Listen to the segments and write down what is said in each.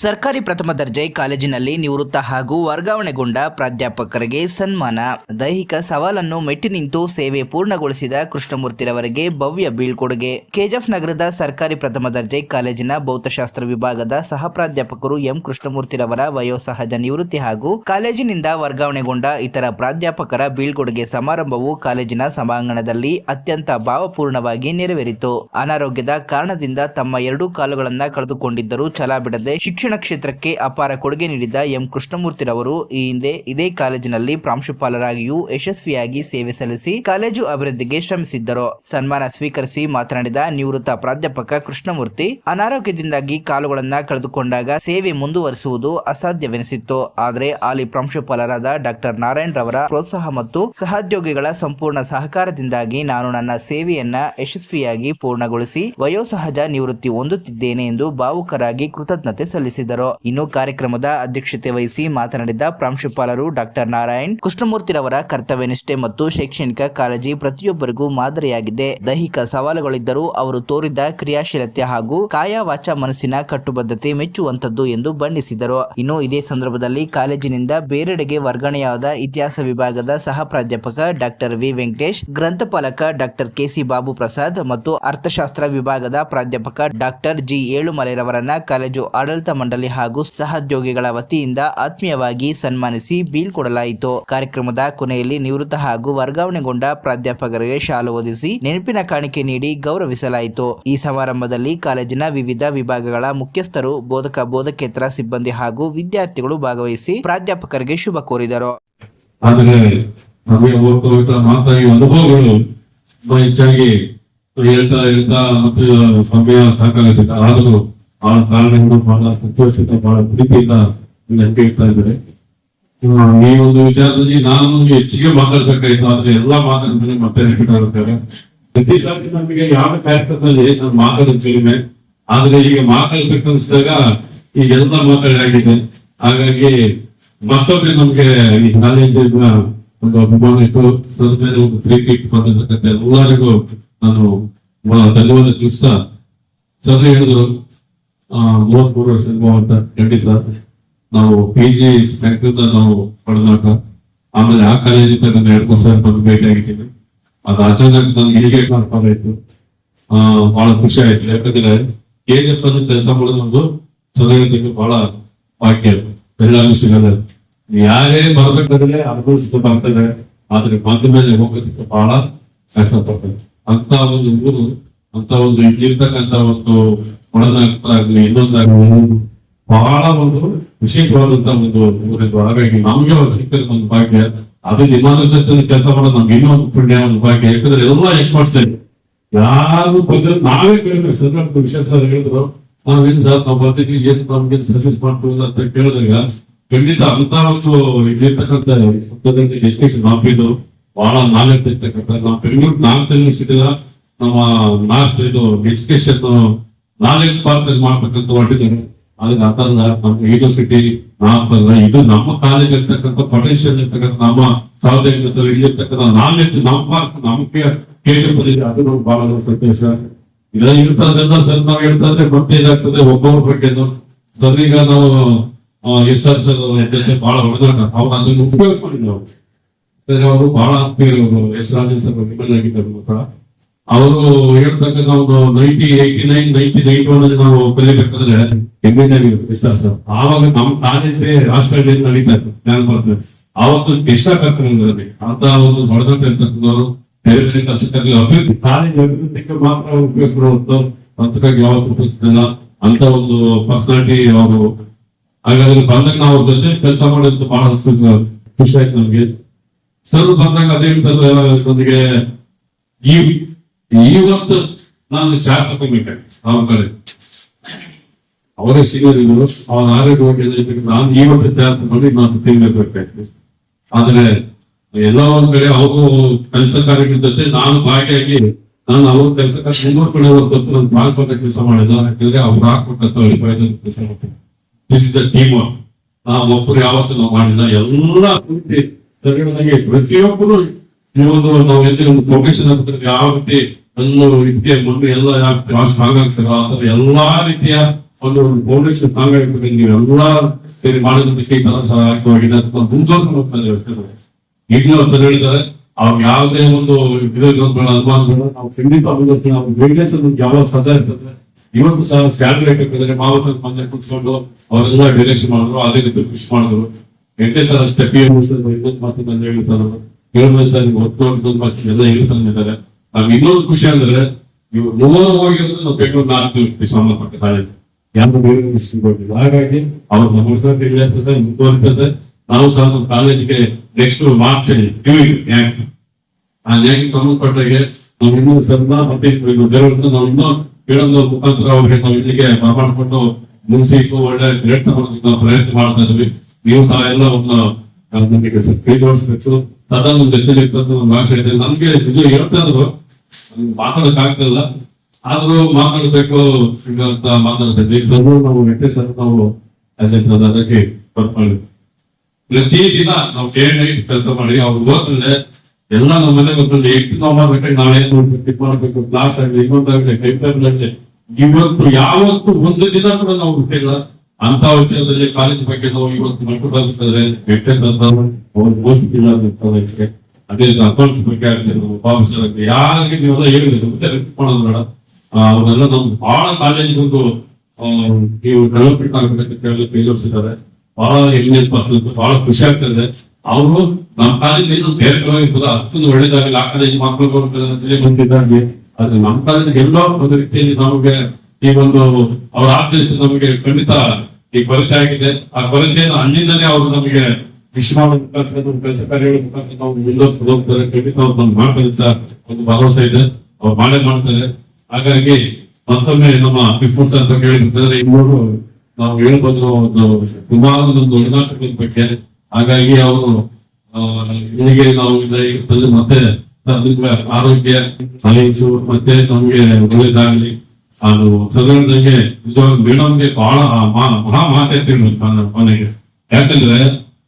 ಸರ್ಕಾರಿ ಪ್ರಥಮ ದರ್ಜೆ ಕಾಲೇಜಿನಲ್ಲಿ ನಿವೃತ್ತ ಹಾಗೂ ವರ್ಗಾವಣೆಗೊಂಡ ಪ್ರಾಧ್ಯಾಪಕರಿಗೆ ಸನ್ಮಾನ. ದೈಹಿಕ ಸವಾಲನ್ನು ಮೆಟ್ಟಿ ನಿಂತು ಸೇವೆ ಪೂರ್ಣಗೊಳಿಸಿದ ಕೃಷ್ಣಮೂರ್ತಿರವರಿಗೆ ಭವ್ಯ ಬೀಳ್ಕೊಡುಗೆ. ಕೆಜಿಎಫ್ ನಗರದ ಸರ್ಕಾರಿ ಪ್ರಥಮ ದರ್ಜೆ ಕಾಲೇಜಿನ ಭೌತಶಾಸ್ತ್ರ ವಿಭಾಗದ ಸಹ ಪ್ರಾಧ್ಯಾಪಕರು ಎಂ ಕೃಷ್ಣಮೂರ್ತಿರವರ ವಯೋಸಹಜ ನಿವೃತ್ತಿ ಹಾಗೂ ಕಾಲೇಜಿನಿಂದ ವರ್ಗಾವಣೆಗೊಂಡ ಇತರ ಪ್ರಾಧ್ಯಾಪಕರ ಬೀಳ್ಕೊಡುಗೆ ಸಮಾರಂಭವು ಕಾಲೇಜಿನ ಸಭಾಂಗಣದಲ್ಲಿ ಅತ್ಯಂತ ಭಾವಪೂರ್ಣವಾಗಿ ನೆರವೇರಿತು. ಅನಾರೋಗ್ಯದ ಕಾರಣದಿಂದ ತಮ್ಮ ಎರಡೂ ಕಾಲುಗಳನ್ನು ಕಳೆದುಕೊಂಡಿದ್ದರೂ ಛಲ ಬಿಡದೆ ಶಿಕ್ಷಣ ಕ್ಷೇತ್ರಕ್ಕೆ ಅಪಾರ ಕೊಡುಗೆ ನೀಡಿದ ಎಂ ಕೃಷ್ಣಮೂರ್ತಿರವರು ಈ ಹಿಂದೆ ಇದೇ ಕಾಲೇಜಿನಲ್ಲಿ ಪ್ರಾಂಶುಪಾಲರಾಗಿಯೂ ಯಶಸ್ವಿಯಾಗಿ ಸೇವೆ ಸಲ್ಲಿಸಿ ಕಾಲೇಜು ಅಭಿವೃದ್ಧಿಗೆ ಶ್ರಮಿಸಿದ್ದರು. ಸನ್ಮಾನ ಸ್ವೀಕರಿಸಿ ಮಾತನಾಡಿದ ನಿವೃತ್ತ ಪ್ರಾಧ್ಯಾಪಕ ಕೃಷ್ಣಮೂರ್ತಿ, ಅನಾರೋಗ್ಯದಿಂದಾಗಿ ಕಾಲುಗಳನ್ನ ಕಳೆದುಕೊಂಡಾಗ ಸೇವೆ ಮುಂದುವರಿಸುವುದು ಅಸಾಧ್ಯವೆನಿಸಿತ್ತು. ಆದರೆ ಹಾಲಿ ಪ್ರಾಂಶುಪಾಲರಾದ ಡಾಕ್ಟರ್ ನಾರಾಯಣ್ ರವರ ಪ್ರೋತ್ಸಾಹ ಮತ್ತು ಸಹೋದ್ಯೋಗಿಗಳ ಸಂಪೂರ್ಣ ಸಹಕಾರದಿಂದಾಗಿ ನಾನು ನನ್ನ ಸೇವೆಯನ್ನ ಯಶಸ್ವಿಯಾಗಿ ಪೂರ್ಣಗೊಳಿಸಿ ವಯೋಸಹಜ ನಿವೃತ್ತಿ ಹೊಂದುತ್ತಿದ್ದೇನೆ ಎಂದು ಭಾವುಕರಾಗಿ ಕೃತಜ್ಞತೆ ಸಲ್ಲಿಸಿದರು. ಇನ್ನು ಕಾರ್ಯಕ್ರಮದ ಅಧ್ಯಕ್ಷತೆ ವಹಿಸಿ ಮಾತನಾಡಿದ ಪ್ರಾಂಶುಪಾಲರು ಡಾಕ್ಟರ್ ನಾರಾಯಣ್, ಕೃಷ್ಣಮೂರ್ತಿರವರ ಕರ್ತವ್ಯನಿಷ್ಠೆ ಮತ್ತು ಶೈಕ್ಷಣಿಕ ಕಾಳಜಿ ಪ್ರತಿಯೊಬ್ಬರಿಗೂ ಮಾದರಿಯಾಗಿದೆ. ದೈಹಿಕ ಸವಾಲುಗಳಿದ್ದರೂ ಅವರು ತೋರಿದ ಕ್ರಿಯಾಶೀಲತೆ ಹಾಗೂ ಕಾಯ ವಾಚ ಮನಸ್ಸಿನ ಕಟ್ಟುಬದ್ಧತೆ ಮೆಚ್ಚುವಂತದ್ದು ಎಂದು ಬಣ್ಣಿಸಿದರು. ಇನ್ನು ಇದೇ ಸಂದರ್ಭದಲ್ಲಿ ಕಾಲೇಜಿನಿಂದ ಬೇರೆಡೆಗೆ ವರ್ಗಾವಣೆಯಾದ ಇತಿಹಾಸ ವಿಭಾಗದ ಸಹ ಪ್ರಾಧ್ಯಾಪಕ ಡಾಕ್ಟರ್ ವಿ ವೆಂಕಟೇಶ್, ಗ್ರಂಥಪಾಲಕ ಡಾಕ್ಟರ್ ಕೆಸಿ ಬಾಬು ಪ್ರಸಾದ್ ಮತ್ತು ಅರ್ಥಶಾಸ್ತ್ರ ವಿಭಾಗದ ಪ್ರಾಧ್ಯಾಪಕ ಡಾಕ್ಟರ್ ಜಿ ಏಳುಮಲೆರವರನ್ನ ಕಾಲೇಜು ಆಡಳಿತ ಮಂಡಳಿ ಹಾಗೂ ಸಹೋದ್ಯೋಗಿಗಳ ವತಿಯಿಂದ ಆತ್ಮೀಯವಾಗಿ ಸನ್ಮಾನಿಸಿ ಬೀಳ್ಕೊಡಲಾಯಿತು. ಕಾರ್ಯಕ್ರಮದ ಕೊನೆಯಲ್ಲಿ ನಿವೃತ್ತ ಹಾಗೂ ವರ್ಗಾವಣೆಗೊಂಡ ಪ್ರಾಧ್ಯಾಪಕರಿಗೆ ಶಾಲು ಹೊದಿಸಿ ನೆನಪಿನ ಕಾಣಿಕೆ ನೀಡಿ ಗೌರವಿಸಲಾಯಿತು. ಈ ಸಮಾರಂಭದಲ್ಲಿ ಕಾಲೇಜಿನ ವಿವಿಧ ವಿಭಾಗಗಳ ಮುಖ್ಯಸ್ಥರು, ಬೋಧಕ ಬೋಧಕೇತರ ಸಿಬ್ಬಂದಿ ಹಾಗೂ ವಿದ್ಯಾರ್ಥಿಗಳು ಭಾಗವಹಿಸಿ ಪ್ರಾಧ್ಯಾಪಕರಿಗೆ ಶುಭ ಕೋರಿದರು. ಅನುಭವಗಳು ಹೆಚ್ಚಾಗಿ ಹೇಳ್ತಾ ಮತ್ತು ಸಮಯ ಸಾಕಾಗುತ್ತಿಲ್ಲ. ಆದರೂ ಆ ಕಾರಣಗಳು ಬಹಳ ಸಂತೋಷದಿಂದ ಬಹಳ ಪ್ರೀತಿಯಿಂದ ನೆನಪಿ ಇಡ್ತಾ ಇದ್ದಾರೆ. ಈ ಒಂದು ವಿಚಾರದಲ್ಲಿ ನಾನು ಹೆಚ್ಚಿಗೆ ಮಾತಾಡ್ಬೇಕಾಯ್ತು, ಆದ್ರೆ ಎಲ್ಲಾ ಮಾತಾಡಿದ್ರೆ ಮತ್ತೆ ರಿಪೀಟ್ ಆಗುತ್ತಾರೆ. ಪ್ರತಿ ಸಾರಿ ನಮಗೆ ಯಾವ ಕಾರ್ಯಕ್ರಮದಲ್ಲಿ ನಾನು ಮಾತಾಡೋದು ಕಡಿಮೆ, ಆದ್ರೆ ಈಗ ಮಾತಾಡ್ಬೇಕನ್ಸಿದಾಗ ಈಗೆಲ್ಲ ಮಾತಾಡಾಗಿದೆ. ಹಾಗಾಗಿ ಮತ್ತೊಮ್ಮೆ ನಮ್ಗೆ ಈ ಕಾಲೇಜಿನ ಒಂದು ಅಭಿಮಾನ ಇಟ್ಟು ಸದ್ಮೇಲೆ ಒಂದು ಪ್ರೀತಿ ಇಟ್ಟು ಬಂದಿರ್ತಕ್ಕಂಥ ಎಲ್ಲರಿಗೂ ನಾನು ಧನ್ಯವಾದ ತಿಳಿಸ್ತಾ, ಸರ್ ಹೇಳಿದ್ರು 33 ವರ್ಷ ಅನುಭವ ಅಂತ. ಖಂಡಿತ ನಾವು PG ಬ್ಯಾಂಕಿಂದ ನಾವು ಪಡೆದಾಗ, ಆಮೇಲೆ ಆ ಕಾಲೇಜಿಂದ ನಾನು 2 ವರ್ಷ ಬಂದು ಭೇಟಿ ಆಗಿದ್ದೀನಿ. ಅದು ಅಚಾನಕ್ ನನ್ಗೆ ಇಲ್ಲಿಗೆ ಮಾಡ್ತಾ ಇತ್ತು, ಬಹಳ ಖುಷಿ ಆಯ್ತು. ಯಾಕಂದ್ರೆ KGF ಅಲ್ಲಿ ಕೆಲಸ ಮಾಡೋದು ಒಂದು ಸದಯತೆಗೆ ಬಹಳ ಭಾಗ್ಯ, ಎಲ್ಲರಿಗೂ ಸಿಗಲ್ಲ. ಯಾರೇ ಬರ್ಬೇಕಾದ್ರೆ ಅನುಭವಿಸ್ತಾ ಬರ್ತದೆ, ಆದ್ರೆ ಬಂದ ಮೇಲೆ ಹೋಗೋದಕ್ಕೆ ಬಹಳ ಕಷ್ಟಪಡ್ತದೆ. ಅಂತ ಒಂದು ಊರು, ಅಂತ ಒಂದು ಇಲ್ಲಿರ್ತಕ್ಕಂಥ ಒಂದು ಒಳನಾಗ್ಲಿ ಇನ್ನೊಂದಾಗಲಿ ಬಹಳ ಒಂದು ವಿಶೇಷವಾದಂತ ಒಂದು ಊರಿದ್ದು. ಹಾಗಾಗಿ ನಮ್ಗೆ ಸಿಕ್ಕದ ಒಂದು ಭಾಗ್ಯ. ಅದು ನಿಮಾನದಲ್ಲಿ ಕೆಲಸ ಮಾಡೋದು ನಮ್ಗೆ ಇನ್ನೂ ಒಂದು ಪುಣ್ಯ, ಒಂದು ಭಾಗ್ಯ. ಯಾಕಂದ್ರೆ ಎಲ್ಲಾ ಎಕ್ಸ್ಪರ್ಟ್ಸ್ ಯಾರು ಬಂದ್ರೆ ನಾವೇ ಕೇಳಿದ್ರೆ ಸರ್ ವಿಶೇಷ ಹೇಳಿದ್ರು, ನಾವೇನು ಸರ್ ನಾವು ಬರ್ತೀವಿ, ಏನು ನಮ್ಗೆ ಸರ್ವಿಸ್ ಮಾಡ್ಬೋದು ಅಂತ ಕೇಳಿದಾಗ ಖಂಡಿತ ಅಂತ ಒಂದು ಇಲ್ಲಿರ್ತಕ್ಕಂಥ ಎಜುಕೇಶನ್ ಆಫೀಸು ಬಹಳ ನಾಲೆಜ್ ಇರ್ತಕ್ಕಂಥ. ನಾವು ಬೆಂಗಳೂರು ನಾಲ್ಕಲ್ಲಿ ಸಿಗಲ್ಲ, ನಮ್ಮ ನಾರ್ತ್ ಇದು ಎಜುಕೇಶನ್ ನಾಲೆಜ್ ಪಾರ್ಕ್ ಮಾಡ್ಬೇಕಂತ ಹೊರಟಿದ್ದಾರೆ. ಅದಕ್ಕೆ ಆತಲ್ಲ ನಮ್ಮ ಯೂನಿವರ್ಸಿಟಿ ನಾಲ್ಕಲ್ಲ, ಇದು ನಮ್ಮ ಕಾಲೇಜ್ ಇರ್ತಕ್ಕಂಥ ಪೊಟೆನ್ಶಿಯಲ್ ಇರ್ತಕ್ಕಂಥ ನಮ್ಮ ಸಹೋದರ ಇಲ್ಲಿರ್ತಕ್ಕಂಥ ನಾಲೆಜ್ ನಮ್ಮ ಪಾರ್ಕ್ ನಮಗೆ ಕೇಳಿದೆ. ಅದು ನಮ್ಗೆ ಬಹಳ ಸಂತೋಷ. ಇದ ಇರ್ತದೆಲ್ಲ ಸರ್ ನಾವು ಹೇಳ್ತಾ ಇದ್ರೆ ಮತ್ತೆ ಇದಾಗ್ತದೆ ಒಬ್ಬೊಬ್ಬರ ಬಗ್ಗೆನು. ಸರ್ ಈಗ ನಾವು SR ಸರ್ ಜೊತೆ ಬಹಳ ಹೊಡೆದಾಟ, ಅವ್ರು ಅದನ್ನು ಉಪಯೋಗಿಸ್ಕೊಂಡಿದ್ರು. ಅವರು ಬಹಳ ಆತ್ಮೀಯರು, ಎಸ್ ರಾಜನ್ ಸರ್ ಆಗಿದ್ದರು. ಮಾತ್ರ ಅವರು ಹೇಳ್ತಕ್ಕಂಥ ಒಂದು 89, 91 ನಾವು ಕಲಿಬೇಕಾದ್ರೆ SR ಸರ್ ಆವಾಗ ನಮ್ಮ ಕಾಲೇಜೇ ರಾಷ್ಟ್ರೀಯ ನಡೀತಾ ಇತ್ತು, ಜ್ಞಾನ ಬರ್ತದೆ. ಆವತ್ತು ಎಷ್ಟ ಕರ್ಕೊಂಡ್ರಿ ಅಂತ ಒಂದು ಹೊಡೆದಾಟ ಇರ್ತಕ್ಕಂಥವ್ರು ಬೇರೆ ಬೇರೆ ಕೆಲಸಕ್ಕಾಗಿ ಅಭಿವೃದ್ಧಿ ಕಾಲೇಜ್ ಅಭಿವೃದ್ಧಿಗೆ ಮಾತ್ರ ಉಪಯೋಗಿಸ್ಬಿಡುವಂತ ಅಂತಕ್ಕಾಗಿ ಯಾವತ್ತು ಉಪಯೋಗಿಸ್ತಿಲ್ಲ ಅಂತ ಒಂದು ಪರ್ಸನಾಲಿಟಿ ಅವರು. ಹಾಗಾದ್ರೆ ಬಂದಾಗ ನಾವು ಅವ್ರ ಜೊತೆ ಕೆಲಸ ಮಾಡೋದು ಬಹಳ ಖುಷಿ ಆಯ್ತು ನಮ್ಗೆ. ಸರ್ ಬಂದಾಗ ಅದೇ ನನಗೆ ಇವತ್ತು ನಾನು ಚಾರ್ ತಗೊಂಡ್ಬೇಕಾಗಿ ಅವ್ರ ಕಡೆ ಅವರೇ ಸಿಗೋದಿದ್ರು, ಅವ್ರ ಆರೋಗ್ಯ ನಾನು ಇವತ್ತು ಚಾರ್ ತಗೊಂಡು ನಾನು ತಿನ್ಬೇಕಾಯ್ತು. ಆದ್ರೆ ಎಲ್ಲೋ ಒಂದ್ ಕಡೆ ಅವರು ಕೆಲಸ ಕಾರ್ಯಗಳ ಜೊತೆ ನಾನು ಭಾಗಿಯಾಗಿ ನಾನು ಅವ್ರ ಕೆಲಸ ಕಾರ್ಯ ಮುಂದುವರ್ಕೊಳ್ಳೋದು ನಾನು ಭಾಗವತ ಕೆಲಸ ಮಾಡಿದ. ಯಾಕಂದ್ರೆ ಅವ್ರು ಹಾಕ್ಬೇಕಂತ ಕೆಲಸ ಮಾಡ್ತೀನಿ. This is the team work. ನಾವು ಒಬ್ಬರು ಯಾವತ್ತು ನಾವು ಮಾಡಿಲ್ಲ, ಎಲ್ಲ ಪ್ರತಿಯೊಬ್ಬರು ಈ ಒಂದು ನಾವು ಒಂದು ಪ್ರೊಫೆಷನ್ ಯಾವ ರೀತಿ ಎಲ್ಲೂ ಇದಕ್ಕೆ ಮುಂದೆ ಎಲ್ಲ ಸ್ಟ್ರಾಂಗ್ ಆಗ್ತಾರೋ ಆ ತರ ಎಲ್ಲಾ ರೀತಿಯ ಒಂದು ಫೌಂಡೇಶನ್ ಸಾಂಗ್ ನೀವೆಲ್ಲ ಸೇರಿ ಮಾಡೋದಕ್ಕೆ ಈ ತರ ಸಹಾಯಕವಾಗಿದೆ ಅಥವಾ ಮುಂದುವರಿಸಬೇಕು ವ್ಯವಸ್ಥೆ ಈಗಲೂ ಅಂತ ಹೇಳಿದ್ದಾರೆ. ಅವ್ರು ಯಾವುದೇ ಒಂದು ವಿರೋಧಗಳ ಅನುಮಾನಗಳು ನಾವು ಖಂಡಿತ ಮುಂದುವರಿಸ್ತೀವಿ. ನಾವು ಗೈಡ್ಲೈನ್ಸ್ ಯಾವಾಗ ಸದಾ ಇರ್ತದೆ. ಇವತ್ತು ಸಹ ಸ್ಯಾಲರಿ ಹಾಕಿದ್ರೆ ಮಾವಸ ಮಂದಿ ಕುತ್ಕೊಂಡು ಅವರೆಲ್ಲ ಡೈರೆಕ್ಷನ್ ಮಾಡಿದ್ರು, ಅದೇ ರೀತಿ ಖುಷಿ ಮಾಡಿದ್ರು. ವೆಂಕಟೇಶ್ವರ ಅಷ್ಟೇ ಮಾತು ಬಂದು ಹೇಳ್ತಾರೆ, ಸರ್ ಒತ್ತು ಮಾತು ಎಲ್ಲ ಹೇಳ್ತಾರೆ. ನಮ್ಗೆ ಇನ್ನೊಂದು ಖುಷಿ ಅಂದ್ರೆ ನೀವು ಹೋಗಿರೋದು ನಾವು ಬೆಂಗಳೂರು 4 ದಿವಸ ಸಂಬಂಧಪಟ್ಟ ಕಾಲೇಜ್ ಯಾರು ಬೇರೆ ಕೊಟ್ಟಿಲ್ಲ. ಹಾಗಾಗಿ ಅವ್ರ ಇರ್ತದೆ ಮುಂದುವರಿತದೆ. ನಾವು ಸಹ ನಮ್ಮ ಕಾಲೇಜಿಗೆ ನೆಕ್ಸ್ಟ್ ಮಾರ್ಚ್ ಆ ನ್ಯಾಯಕ್ಕೆ ಸಂಬಂಧಪಟ್ಟಾಗೆ ನಾವು ಇನ್ನೂ ಸದಾ ಮತ್ತೆ ನಾವು ಇನ್ನೂ ಕೇಳೋದು ಮುಖಾಂತರ ಅವ್ರಿಗೆ ನಾವು ಇಲ್ಲಿಗೆ ಮಾಡ್ಕೊಂಡು ಮುಗಿಸಿಟ್ಟು ಒಳ್ಳೆ ಗ್ರೇಟ್ ತಗೊಳ್ಳೋದಕ್ಕೆ ನಾವು ಪ್ರಯತ್ನ ಮಾಡ್ತಾ ಇದ್ವಿ. ನೀವು ಸಹ ಎಲ್ಲ ಒಂದು ನಮಗೆ ಕೈ ಜೋಡಿಸ್ಬೇಕು. ಸದಾ ಒಂದು ಜೊತೆಲಿ ಇರ್ತದೆ ಒಂದು ಭಾಷೆ ಇದೆ. ನಮ್ಗೆ ಇದು ಹೇಳ್ತಾ ಇದ್ರು ಮಾತಾಡಕ್ ಆಗ್ತಿಲ್ಲ, ಆದ್ರೂ ಮಾತಾಡ್ಬೇಕು ಅಂತ ಮಾತಾಡ್ತಿದ್ವಿ. ಈಗ ನಾವು ವೆಂಕಟೇಶ್ವರ ನಾವು ಅದಕ್ಕೆ ಬರ್ಕೊಳ್ಳಿ. ಪ್ರತಿ ದಿನ ನಾವು ಡೇ ನೈಟ್ ಕೆಲಸ ಮಾಡಿ ಅವ್ರು ಹೋದ್ರೆ ಎಲ್ಲ ನಮ್ಮ ಮನೆ ಗೊತ್ತಲ್ಲಿ ಎಷ್ಟು ನಾವು ಮಾಡ್ಬೇಕು, ನಾಳೆ ಮಾಡ್ಬೇಕು, ಕ್ಲಾಸ್ ಆಗಲಿ ಇನ್ನೊಂದಾಗಲಿ ಕೈಲಿ ಇವತ್ತು ಯಾವತ್ತು ಒಂದು ದಿನ ಕೂಡ ನಾವು ಬಿಟ್ಟಿಲ್ಲ. ಅಂತ ವಿಷಯದಲ್ಲಿ ಕಾಲೇಜ್ ಬಗ್ಗೆ ನಾವು ಇವತ್ತು ಮಟ್ಟದಾಗಿರ್ತದೆ ಅವ್ರು ಪೋಸ್ಟ್ ಇಲ್ಲ ಅದೇ ಅಕೌಂಟ್ಸ್ ಬಗ್ಗೆ ಆಗ್ತದೆ ಯಾರಿಗೆ ನೀವೆಲ್ಲ ಹೇಳಿದ್ರು ಮಾಡೋದು ಬೇಡ. ಅವರೆಲ್ಲ ನಮ್ಗೆ ಬಹಳ ಕಾಲೇಜ್ಗೊಂದು ನೀವು ಡೆವಲಪ್ಮೆಂಟ್ ಆಗಬೇಕಂತ ಹೇಳಿ ಕೈ ಜೋಡಿಸಿದ್ದಾರೆ. ಬಹಳ ಪರ್ಸೆಂಟ್ ಬಹಳ ಖುಷಿ ಆಗ್ತದೆ. ಅವರು ನಮ್ಮ ಕಾಲೇಜ್ ಬೇರೆ ಇರ್ತದ ಅಷ್ಟೊಂದು ಒಳ್ಳೇದಾಗಲಿ ಆ ಕಾಲೇಜ್ ಮಕ್ಕಳು ಬಂದಿದ್ದಾಗೆ ಅದು ನಮ್ಮ ಕಾಲೇಜ್ ಎಲ್ಲೋ ಒಂದು ರೀತಿಯಲ್ಲಿ ನಮಗೆ ಈ ಒಂದು ಅವ್ರ ಆಚರಿಸಿ ನಮಗೆ ಖಂಡಿತ ಈ ಕೊರತೆ ಆಗಿದೆ. ಆ ಕೊರತೆಯನ್ನು ಅಲ್ಲಿಂದಲೇ ಅವರು ನಮಗೆ ವಿಶ್ವ ಕೆಲಸ ಕಾರ್ಯಗಳ ಮುಖಾಂತರ ನಾವು ಹೋಗ್ತಾರೆ. ಖಂಡಿತ ಅವ್ರು ನಮ್ಗೆ ಮಾಡ್ಬೇಕಂತ ಒಂದು ಭರವಸೆ ಇದೆ. ಅವ್ರು ಮಾಡೇ ಮಾಡ್ತಾರೆ. ಹಾಗಾಗಿ ಮತ್ತೊಮ್ಮೆ ನಮ್ಮ ಕಿಸ್ಮತ್ ಅಂತ ಕೇಳಿದ್ರೆ ಇನ್ನೊಂದು ನಾವು ಹೇಳ್ಬೋದು ಒಂದು ಸುಮಾರು ಒಂದು ಒಡನಾಟಕದ ಬಗ್ಗೆ. ಹಾಗಾಗಿ ಅವರು ಇಲ್ಲಿಗೆ ನಾವು ಮತ್ತೆ ಆರೋಗ್ಯ ಆಯುಷು ಮತ್ತೆ ನಮ್ಗೆ ಒಳ್ಳೇದಾಗ್ಲಿ. ಅದು ಸದನದಂಗೆ ನಿಜವಾಗ ಮೇಡಮ್ಗೆ ಬಹಳ ಮಹಾ ಮಾತಾಡ್ತೀನಿ ಕೊನೆಗೆ. ಯಾಕಂದ್ರೆ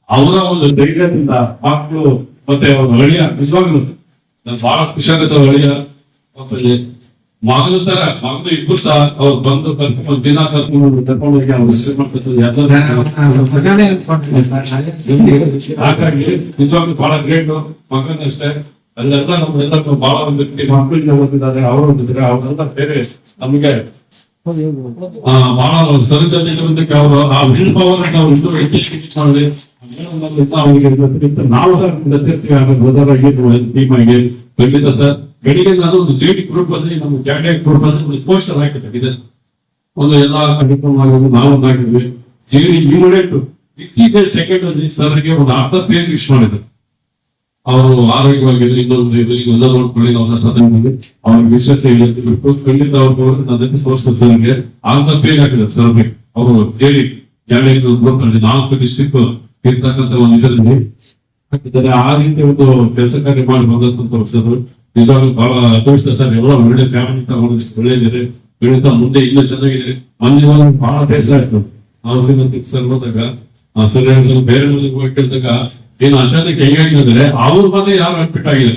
ಅವರ ಒಂದು ಧೈರ್ಯದಿಂದ ಮಕ್ಕಳು ಮತ್ತೆ ಅವ್ರ ಹಳಿಯ ನಿಜವಾಗ್ಲು ನನ್ ಬಹಳ ಖುಷಿ ಆಗುತ್ತೆ. ಹಳಿಯ ಮಗನ ತರ ಮಗನು ಇಬ್ಬರು ಸಹ ಅವ್ರು ಬಂದು ಕರ್ಕೊಂಡು ದಿನ ಕರ್ಕೊಂಡು ತಗೊಂಡೋಗಿ ಹಾಗಾಗಿ ನಿಜವಾಗ್ಲೂ ಬಹಳ ಗ್ರೇಟ್ ಮಗನ ಅಷ್ಟೇ. ಅಲ್ಲೆಲ್ಲ ನಮ್ಗೆಲ್ಲ ಬಹಳ ಒಂದು ಮಕ್ಕಳಿಗೆ ಓದಿದ್ದಾರೆ, ಅವರು ಓದಿದ್ರೆ ಅವರೆಲ್ಲ ಬೇರೆ ನಮ್ಗೆ ಬಹಳ ಸರಿದಕ್ಕೆ ಅವರು ಆ ವಿಲ್ ಪವರ್ ನಾವು ಇನ್ನೂ ಹೆಚ್ಚು ಮಾಡಿ ನಾವು ಸಹ ಟೀಮ್ ಆಗಿ ಖಂಡಿತ ಸರ್. ಬೆಳಿಗ್ಗೆ ನಾನು ಒಂದು ಜೆಡಿ ಗ್ರೂಪ್ ಅಲ್ಲಿ ನಮ್ಮ ಕ್ಯಾಂಡಿಡೇಟ್ ಗ್ರೂಪ್ ಅಲ್ಲಿ ಒಂದು ಪೋಸ್ಟರ್ ಹಾಕಿದೆ. ಒಂದು ಎಲ್ಲಾ ಕಾರ್ಯಕ್ರಮ ನಾವು ಹಾಕಿದ್ವಿ. ಜೆಡಿ ಇಮಿಡಿಯೇಟ್ ಇತ್ತೀಚೆಗೆ ಸೆಕೆಂಡ್ ಅಲ್ಲಿ ಸರ್ಗೆ ಒಂದು 10 ಪೇಜ್ ವಿಶ್ ಮಾಡಿದ್ರು. ಅವರು ಆರೋಗ್ಯವಾಗಿರಲಿ ಇನ್ನೊಂದು ಎಲ್ಲ ನೋಡ್ಕೊಳ್ಳಿ ನಾವು ಸದನದಲ್ಲಿ ಅವ್ರಿಗೆ ವಿಶೇಷ ಹೇಳಿಬಿಟ್ಟು ಖಂಡಿತ ಅವ್ರಿಗೆ ಅದಕ್ಕೆ ಸರ್ಗೆ 10 ಪೇಜ್ ಹಾಕಿದ್ರು ಸರ್ಗೆ. ಅವರು ಜೆಡಿ ಕ್ಯಾಂಡಿಡೇಟ್ ಗ್ರೂಪ್ ಅಲ್ಲಿ 4 ಡಿಸ್ಟ್ರಿಕ್ಟ್ ಇರ್ತಕ್ಕಂಥ ಒಂದು ಇದರಲ್ಲಿ ಹಾಕಿದ್ದಾರೆ. ಆ ರೀತಿ ಒಂದು ಕೆಲಸ ಕಾರ್ಯ ಮಾಡಿ ಬಂದಂತ ವರ್ಷರು ನಿಜವಾಗ್ಲೂ ಬಹಳ ಅದೃಷ್ಟ ಸರ್. ಎಲ್ಲ ಒಳ್ಳೆ ಫ್ಯಾಮಿಲಿ ತಗೊಂಡು ಒಳ್ಳೆದಿದೆ. ಖಂಡಿತ ಮುಂದೆ ಇನ್ನೂ ಚೆನ್ನಾಗಿದೆ. ಮಂದಿ ಬಹಳ ಬೇಸರ ಆಯ್ತು. ನಾವು ಸರ್ ಹೋದಾಗ ಸರ್ ಬೇರೆ ಮನೆಗೆ ಹೋಗಿ ಕೇಳಿದಾಗ ಏನು ಅಚಾನಕ್ ಹೆಂಗಾಗಿದ್ರೆ ಅವ್ರ ಮನೆ ಯಾರು ಅಡ್ಮಿಟ್ ಆಗಿದೆ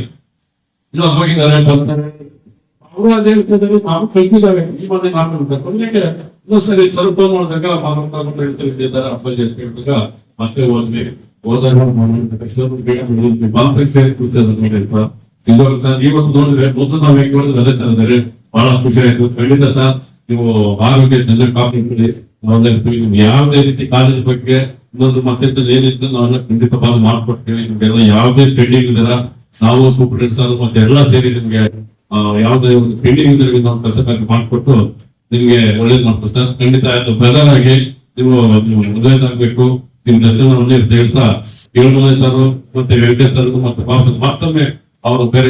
ಇಲ್ಲ ಹೋಗಿದ್ದಾರೆ ಅವರು ಅದೇ ಹೇಳ್ತಿದ್ದಾರೆ. ನಾವು ಕಲ್ತಿದ್ದಾರೆ ಈ ಮನೆ ಮಾಡ್ತಾರೆ ಸರಿ ಸ್ವಲ್ಪ ನೋಡಿದಾಗ ಹೇಳ್ತಿದ್ದಾರೆ ಅಪ್ಪಾಜಿ ಅಂತ ಹೇಳಿದಾಗ ಮತ್ತೆ ಹೋದ್ವಿ. ಹೋದಾಗ ಸೇರಿ ಕೂತಿದ್ದಾರೆ. ಇವತ್ತು ನೋಡಿದ್ರೆ ಮೊದಲು ನಾವ್ ಹೆಂಗ್ ನೋಡಿದ್ರೆ ಅದೇ ತರ ಇದ್ದಾರೆ. ಬಹಳ ಖುಷಿ ಆಯ್ತು. ಖಂಡಿತ ಸರ್ ನೀವು ಆರೋಗ್ಯ ಚೆನ್ನಾಗಿ ಕಾಪಿ ನಿಮ್ಗೆ ಯಾವುದೇ ರೀತಿ ಕಾಲೇಜ್ ಬಗ್ಗೆ ಇನ್ನೊಂದು ಮತ್ತೆ ಏನಿತ್ತು ನಾವೆಲ್ಲ ಖಂಡಿತ ಬಾಲ್ ಮಾಡ್ಕೊಡ್ತೀವಿ. ನಿಮ್ಗೆಲ್ಲ ಯಾವುದೇ ಪೆಂಡಿಂಗ್ ಇದಾರ ನಾವು ಸೂಪರಿಂಟೆಂಡೆಂಟ್ಸ್ ಮತ್ತೆ ಎಲ್ಲ ಸೇರಿ ನಿಮ್ಗೆ ಯಾವುದೇ ಒಂದು ಪೆಂಡಿಂಗ್ ಇದ್ರೆ ನಾವು ಕೆಲಸ ಕಾರ್ಯ ಮಾಡ್ಕೊಟ್ಟು ನಿಮ್ಗೆ ಒಳ್ಳೇದ್ ಮಾಡ್ತೀವಿ ಸರ್. ಖಂಡಿತ ಬ್ರದರ್ ಆಗಿ ನೀವು ಒಳ್ಳೇದಾಗ್ಬೇಕು. ನಿಮ್ ದರ್ಶನವನ್ನೇ ಹೇಳ್ತಾ 7 ಸರ್ ಮತ್ತೆ ವೆಂಕಟೇಶ್ ಸರ್ ಮತ್ತೆ ಮತ್ತೊಮ್ಮೆ ಅವರು ಬೇರೆ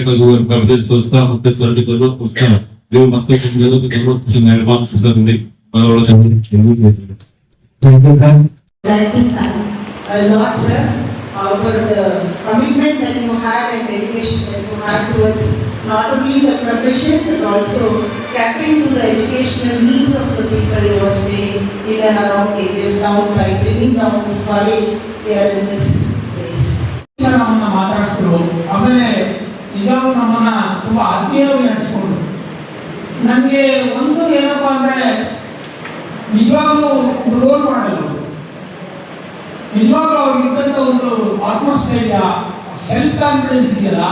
ಸಂಸ್ಥಾ ಮತ್ತೆ ಸರ್ಟಿಫಿಕೇಟ್ ಪುಸ್ತಕ ನೀವು ಮತ್ತೆ a lot, sir, for the commitment that you had and dedication that you had towards not only the profession but also catering to the educational needs of the people who are staying in and around KGF town by bringing down this college here in this place. ನಮ್ಮನ್ನ ಮಾತಾಡಿಸಿದ್ರು. ಆಮೇಲೆ ನಿಜವಾಗ್ಲೂ ನಮ್ಮನ್ನ ತುಂಬಾ ಆತ್ಮೀಯವಾಗಿ ನಡೆಸ್ಕೊಂಡ್ರು. ನನಗೆ ಒಂದು ಏನಪ್ಪಾ ಅಂದ್ರೆ ನಿಜವಾಗ್ಲೂ ಒಂದು ರೋಲ್ ಮಾಡಲ್ಲ. ನಿಜವಾಗ್ಲೂ ಅವ್ರಿಗೆ ಇದ್ದಂಥ ಒಂದು ಆತ್ಮಸ್ಥೈರ್ಯ, ಸೆಲ್ಫ್ ಕಾನ್ಫಿಡೆನ್ಸ್ ಇದೆಯಲ್ಲ,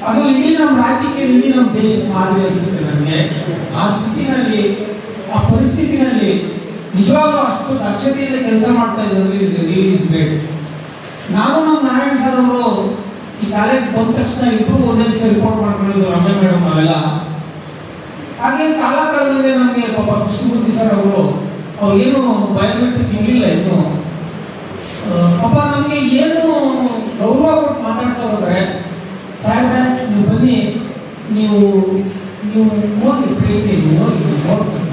ಅದು ಇಡೀ ನಮ್ಮ ರಾಜ್ಯಕ್ಕೆ, ಇಡೀ ನಮ್ಮ ದೇಶಕ್ಕೆ ಮಾದರಿ ಅನಿಸುತ್ತೆ ನನಗೆ. ಆ ಸ್ಥಿತಿನಲ್ಲಿ, ಆ ಪರಿಸ್ಥಿತಿನಲ್ಲಿ ನಿಜವಾಗ್ಲೂ ಅಷ್ಟು ದಕ್ಷತೆಯಿಂದ ಕೆಲಸ ಮಾಡ್ತಾ ಇದ್ದಾರೆ. ನಾನು ನಮ್ಮ ನಾರಾಯಣ ಸರ್ ಅವರು ಈ ಕಾಲೇಜ್ ಬಂದ ತಕ್ಷಣ ಇಬ್ಬರು ಒಂದೇ ದಿವಸ ರಿಪೋರ್ಟ್ ಮಾಡ್ಕೊಂಡಿದ್ದು, ರಮ್ಯ ಮೇಡಮ್ ಅವೆಲ್ಲ. ಹಾಗೆ ಕಾಲ ಕಳೆದಂತೆ ನಮಗೆ ಪಾಪ ಕೃಷ್ಣಮೂರ್ತಿ ಸರ್ ಅವರು ಏನು ಬಯೋಮೆಟ್ರಿಕ್ ಇರಲಿಲ್ಲ ಇನ್ನು. ಪಾಪ ನಮಗೆ ಏನು ಗೌರವ ಕೊಟ್ಟು ಮಾತಾಡ್ತಾ ಹೋದ್ರೆ, ಸಾಹೇಬ್ರೆ ನೀವು ಬನ್ನಿ, ನೀವು ಹೋಗಿ ಪ್ರೀತಿ ಹೋಗಿ ನೋಡ್ಕೊಂಡು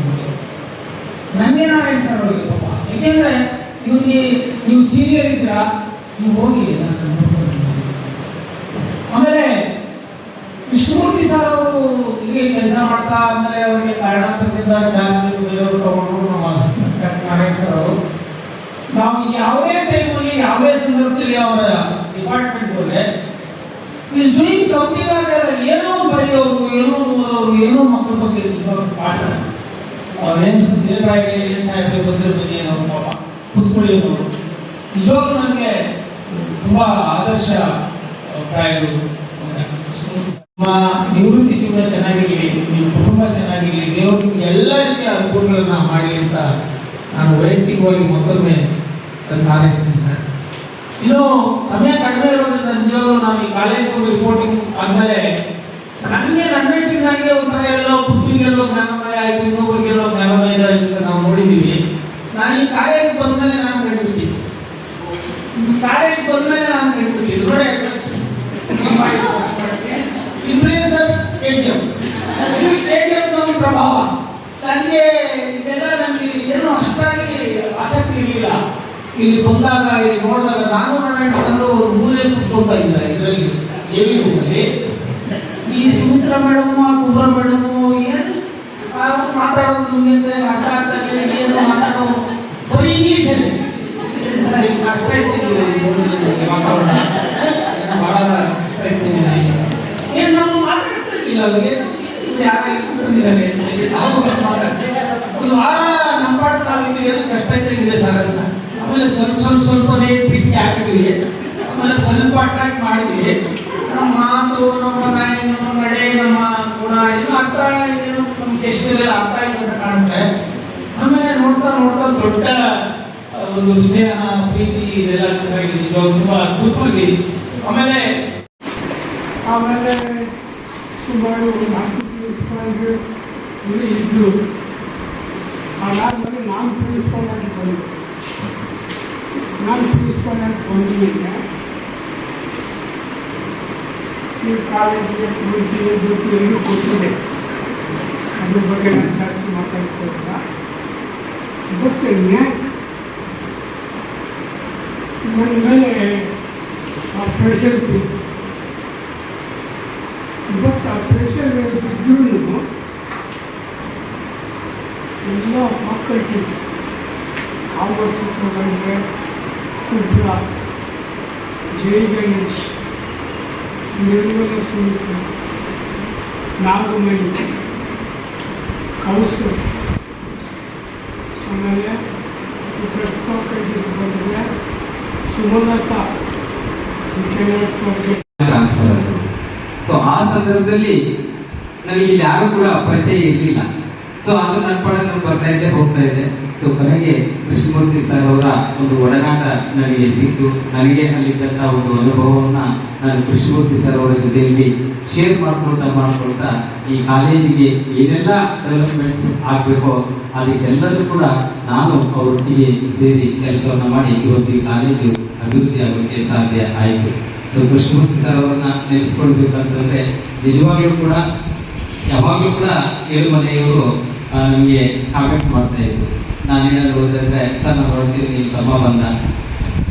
ನನಗೆ ನಾರಾಯಣ ಸರ್ ಅವರಿಗೆ ಪಾಪ. ಯಾಕೆಂದ್ರೆ ಇವ್ರಿಗೆ ನೀವು ಸೀನಿಯರ್ ಇದ್ದೀರಾ, ನೀವು ಹೋಗಿ. ಆಮೇಲೆ ಕೃಷ್ಣಮೂರ್ತಿ ಸರ್ ಅವರು ಹೀಗೆ ಕೆಲಸ ಮಾಡ್ತಾ, ಆಮೇಲೆ ಅವರಿಗೆ ಕಾರಣಾಂತರದಿಂದ ಚಾರ್ಜ್ ಬೇರೆಯವರು ತಗೊಂಡು ನಮ್ಮ ನಾರಾಯಣ ಸರ್ ಅವರು, ನಾವು ಯಾವುದೇ ಟೈಮಲ್ಲಿ ಯಾವುದೇ ಸಂದರ್ಭದಲ್ಲಿ ಅವರ ಡಿಪಾರ್ಟ್ಮೆಂಟ್ ಹೋದ್ರೆ ಈಸ್ ಡೂಯಿಂಗ್ ಸಮಥಿಂಗ್ ಆರ್ ಏನೋ ಬರೆಯೋರು, ಏನೋ ಓದೋರು, ಏನೋ ಮಕ್ಕಳ ಬಗ್ಗೆ ಪಾಠ ಅವ್ರೇನು ಸಾಹಿತ್ಯ ಬಂದಿರ್ಬೇಕು ಏನೋ ಪಾಪ ಕೂತ್ಕೊಳ್ಳಿಯೋರು. ನಿಜವಾಗ್ಲೂ ನನಗೆ ತುಂಬ ಆದರ್ಶ ಪ್ರಾಯರು. ನಿಮ್ಮ ನಿವೃತ್ತಿ ಜೀವನ ಚೆನ್ನಾಗಿರಲಿ, ನಿಮ್ಮ ಕುಟುಂಬ ಚೆನ್ನಾಗಿರಲಿ, ದೇವರು ಎಲ್ಲ ರೀತಿಯ ಅನುಕೂಲಗಳನ್ನ ಮಾಡಲಿ ಅಂತ ನಾನು ವೈಯಕ್ತಿಕವಾಗಿ ಮತ್ತೊಮ್ಮೆ ಹಾರೈಸ್ತೀನಿ ಸರ್. ಇನ್ನು ಸಮಯ ಕಡಿಮೆ ಇರೋದ್ರಿಂದ ನಿಜವಾಗ್ಲೂ ನಾವು ಈ ಕಾಲೇಜ್ ರಿಪೋರ್ಟಿಂಗ್ ಆದ್ಮೇಲೆ ನನಗೆ ನನಗೆ ಒಂಥರ ಎಲ್ಲೋ ಪುತ್ರಿಗೆಲ್ಲೋ ಜ್ಞಾನೋದಯ ಆಯಿತು, ಇನ್ನೊಬ್ಬರಿಗೆಲ್ಲೋ ಜ್ಞಾನೋದಯ ಆಯಿತು ಅಂತ ನಾವು ನೋಡಿದ್ದೀವಿ. ನಾನು ಈ ಕಾಲೇಜ್ ಬಂದ್ಮೇಲೆ ನಾನು ಬೆಳೆದ್ಬಿಟ್ಟಿದ್ದೆ. ಕಾಲೇಜ್ ಬಂದ್ಮೇಲೆ ನಾನು ಬೆಳೆದ್ಬಿಟ್ಟಿದ್ದೆ. ನೋಡಿ ಇನ್ಫ್ಲೂಯೆನ್ಸ್ ಆಫ್ KGF ನಮ್ಮ ಪ್ರಭಾವ. ನನಗೆ ಇದೆಲ್ಲ ನನಗೆ ಏನೂ ಅಷ್ಟಾಗಿ ಆಸಕ್ತಿ ಇರಲಿಲ್ಲ. ಇಲ್ಲಿ ಬಂದಾಗ, ಇಲ್ಲಿ ನೋಡಿದಾಗ ನಾನು ನಾರಾಯಣ ಸರ್ ಮೂಲೆ ಕೂತ್ಕೊಳ್ತಾ ಇಲ್ಲ ಇದರಲ್ಲಿ KV ರೂಮಲ್ಲಿ. ಈ ಸುಮಿತ್ರಾ ಮೇಡಮ್, ಕುಬ್ರ ಮೇಡಮ್ ಏನು ಮಾತಾಡೋದು ನಿಮಗೆ ಸರ್ ಅರ್ಥ ಆಗ್ತಾ ಇಲ್ಲ, ಏನು ಮಾತಾಡೋದು ಬರೀ ಇಂಗ್ಲೀಷಲ್ಲಿ. ಸರ್ ಈಗ ಕಷ್ಟ ಇರ್ತಿದ್ದೀವಿ, ಭಾಳ ಕಷ್ಟ ಇರ್ತಿದ್ದೀನಿ. ಏನು ನಾವು ಮಾತಾಡ್ತಿರ್ಲಿಲ್ಲ ಅವ್ರಿಗೆ, ಯಾರಾಗಿದ್ದಾರೆ ಒಂದು ವಾರ ನಮ್ಮ ಪಾಠ ನಾವು ಏನು ಕಷ್ಟ ಇದ್ದಂಗಿದೆ ಸರ್ ಅಂತ. ಆಮೇಲೆ ಸ್ವಲ್ಪನೇ ಪ್ರೀತಿ ಹಾಕಿದ್ವಿ, ಆಮೇಲೆ ಸ್ವಲ್ಪ ಅಟ್ರಾಕ್ಟ್ ಮಾಡಿದ್ವಿ. ನಮ್ಮ ಮಾತು, ನಮ್ಮ ನಡೆ, ನಮ್ಮ ಗುಣ ಇದು ಅರ್ಥ ಏನು ನಮ್ಮ ಟೆಸ್ಟಲ್ಲಿ ಅರ್ಥ ಆಯ್ತು ಅಂತ ಕಾಣುತ್ತೆ. ಆಮೇಲೆ ನೋಡ್ತಾ ನೋಡ್ತಾ ದೊಡ್ಡ ಒಂದು ಸ್ನೇಹ, ಪ್ರೀತಿ ಇದೆಲ್ಲ ಚೆನ್ನಾಗಿದೆ, ತುಂಬ ಅದ್ಭುತವಾಗಿ. ಆಮೇಲೆ ಸುಮಾರು 4 ಪ್ರಿನ್ಸಿಪಾಲ್ಗಳು ಇದ್ದರು. ಅದಾದಮೇಲೆ ನಾನು ಪ್ರಿನ್ಸಿಪಾಲ್ ಆಗಿ ಬಂದೆ. ನಾನು ಪ್ರಿನ್ಸಿಪಾಲ್ ಆಗಿ ಬಂದಿದ್ದೆ. ಈ ಕಾಲೇಜಿಗೆ ಎಲ್ಲೂ ಕೊಟ್ಟಿದೆ, ಅದ್ರ ಬಗ್ಗೆ ನಾನು ಜಾಸ್ತಿ ಮಾತಾಡ್ಕೋಲ್ಲ. ಬಟ್ ನ್ಯಾಕ್ ನನ್ನ ಮೇಲೆ ಆ ಪ್ರೆಷರ್ ಬಿತ್ತು. ಬಟ್ ಆ ಪ್ರೆಷರ್ ಬಿದ್ದರೂ ಎಲ್ಲ ಫ್ಯಾಕಲ್ಟೀಸ್, ಕಾಮರ್ಸ್ ತಗೊಂಡ್ರೆ ಕುಬ್ರ, ಜೈ ಗಣೇಶ್, ನಿರ್ಮಲ ಸುಮಿತ್ರ, ನಾಗಮಣಿ, ಕೌಸರ್, ಆಮೇಲೆ ಟ್ರಸ್ಟ್ ಫ್ಯಾಕಲ್ಟೀಸ್ ಬಂದರೆ ಸುಮಲತಾ, ಟ್ರಾನ್ಸ್ಫರ್ ಆಯಿತು. ಸೊ ಆ ಸಂದರ್ಭದಲ್ಲಿ ನನಗೆ ಇಲ್ಲಿ ಯಾರು ಕೂಡ ಪರಿಚಯ ಇರಲಿಲ್ಲ. ಸೊ ಅದು ನನ್ನ ಪಡ ಬರ್ತಾ ಇದ್ದೆ, ಹೋಗ್ತಾ ಇದ್ದೆ. ಸೊ ಕೊನೆಗೆ ಕೃಷ್ಣಮೂರ್ತಿ ಸರ್ ಅವರ ಒಂದು ಒಡನಾಟ ನನಗೆ ಸಿಕ್ತು. ನನಗೆ ಅಲ್ಲಿದ್ದಂಥ ಒಂದು ಅನುಭವವನ್ನ ನಾನು ಕೃಷ್ಣಮೂರ್ತಿ ಸರ್ ಅವರ ಜೊತೆಯಲ್ಲಿ ಶೇರ್ ಮಾಡ್ಕೊಳ್ತಾ ಈ ಕಾಲೇಜಿಗೆ ಏನೆಲ್ಲ ಡೆವಲಪ್ಮೆಂಟ್ಸ್ ಆಗಬೇಕೋ ಅದಕ್ಕೆಲ್ಲದೂ ಕೂಡ ನಾನು ಅವರೊಟ್ಟಿಗೆ ಸೇರಿ ಕೆಲಸವನ್ನ ಮಾಡಿ ಇವತ್ತು ಈ ಕಾಲೇಜು ಅಭಿವೃದ್ಧಿ ಆಗೋಕ್ಕೆ ಸಾಧ್ಯ ಆಯಿತು. ಸೊ ಕೃಷ್ಣಮೂರ್ತಿ ಸರ್ ಅವರನ್ನ ನೆನೆಸ್ಕೊಳ್ಬೇಕಂತಂದ್ರೆ ನಿಜವಾಗ್ಲೂ ಕೂಡ ಯಾವಾಗಲೂ ಕೂಡ ಏಳುಮನೆಯವರು ನಮಗೆ ಕಾಮೆಂಟ್ ಮಾಡ್ತಾ ಇದ್ರು. ನಾನೇನಾದ್ರು ಹೋದ್ರೆ ಸರ್ ನಾನು ಹೊರಡ್ತೀನಿ, ನಿಮ್ಮ ತಮ್ಮ ಬಂದ,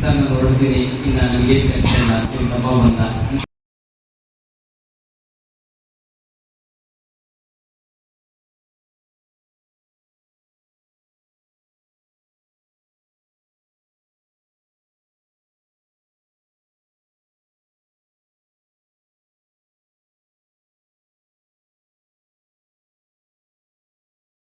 ಸರ್ ನಾನು ಹೊರಡ್ತೀನಿ, ಇನ್ನು ನನಗೆ ಕೆಲಸ ಇಲ್ಲ, ನಿಮ್ಮ ತಮ್ಮ ಬಂದ.